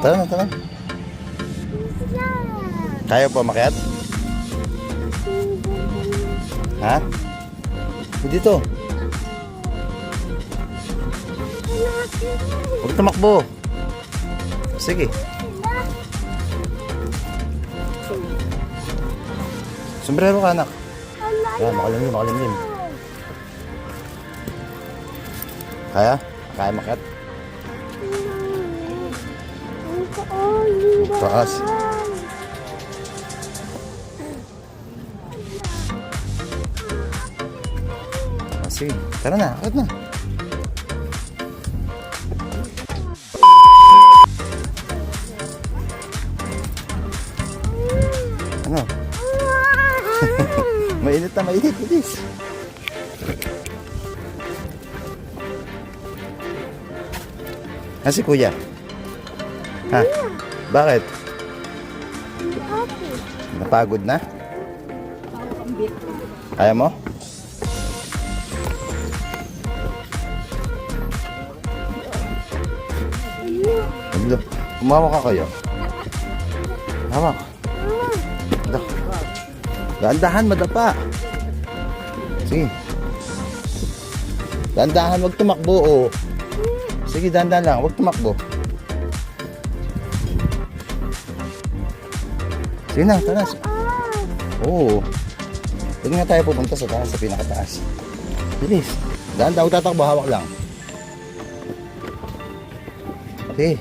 tara na, tara. Kaya po makiat? Ha? Dito. Huwag tumakbo. Sige. Sombrero ka, anak. Yan, makalimlim, makalimlim. Kaya? Kaya makiat? Taas. Sige, tara na, akit na. Ano? Mainit na, mainit, bilis. Si kuya? Ha? Bakit? Napagod na? Kaya mo? Umawak ka kayo. Hawak. Dahan-dahan, madapa. Sige. Dahan-dahan, huwag tumakbo. Oh. Sige, dahan-dahan lang, huwag tumakbo. Sige na, taas. Oo. Doon nga tayo pupunta sa taas, sa pinakataas. Bilis. Dahan-dahan, huwag tatakbo, hawak lang. Sige.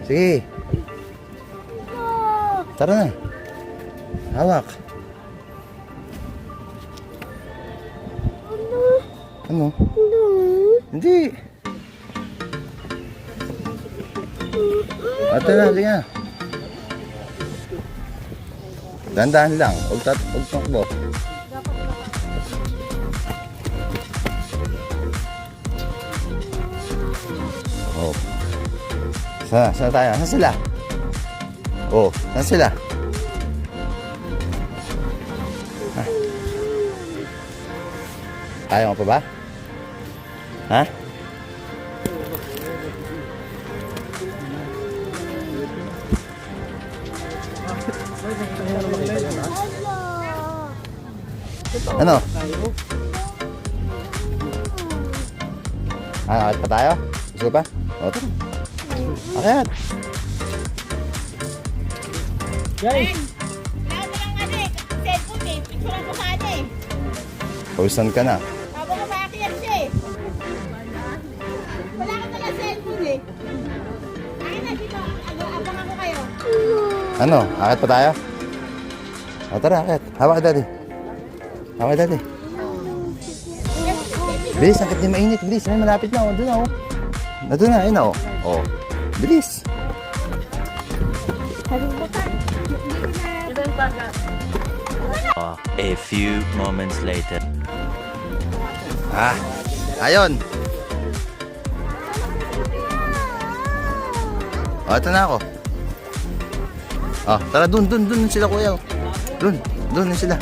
Sige. Tara na. Hawak. Ano? Hindi. Tara na, liga. Dahan-dahan lang. Huwag takbo. Oh. Saan tayo? Saan sila? Oh, saan sila? Ha? Ayaw mo pa ba? Ha? Ano? Akit pa tayo? Gusto pa? O, tara. Akit. Guys! Wala na lang adik. Cellphone eh. Picture ko sa adik. Pawisan ka na. Habang umakyat siya eh. Wala ka talaga cellphone eh. Akin na dito. Abang ako kayo. Ano? Akit pa tayo? O, tara, akit. Hawak ka, daddy. Hawak ka, daddy. Bilis, akit din mainit. Bilis, may malapit na. O, doon na, o. Doon na, ayun na, o. O, bilis. A few moments later. Ayun. O, ito na ako. O, tara, dun sila, kuya. Dun sila.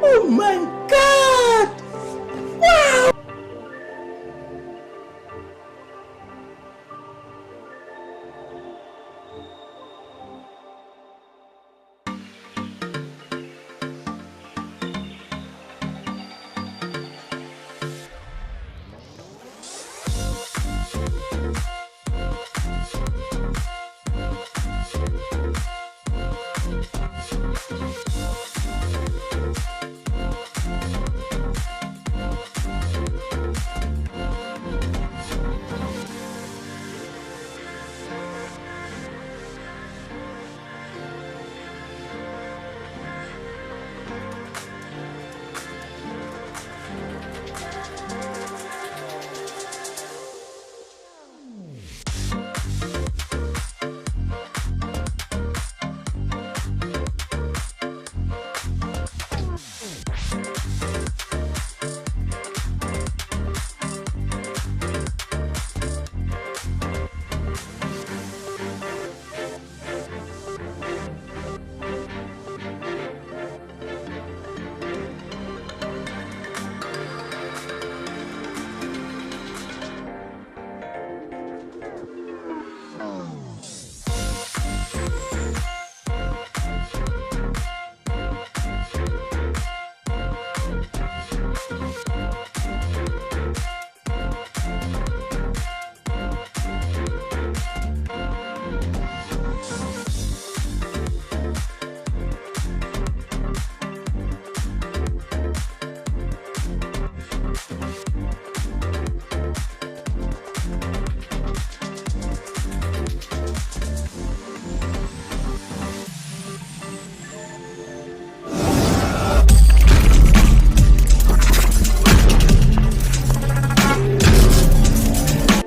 Oh my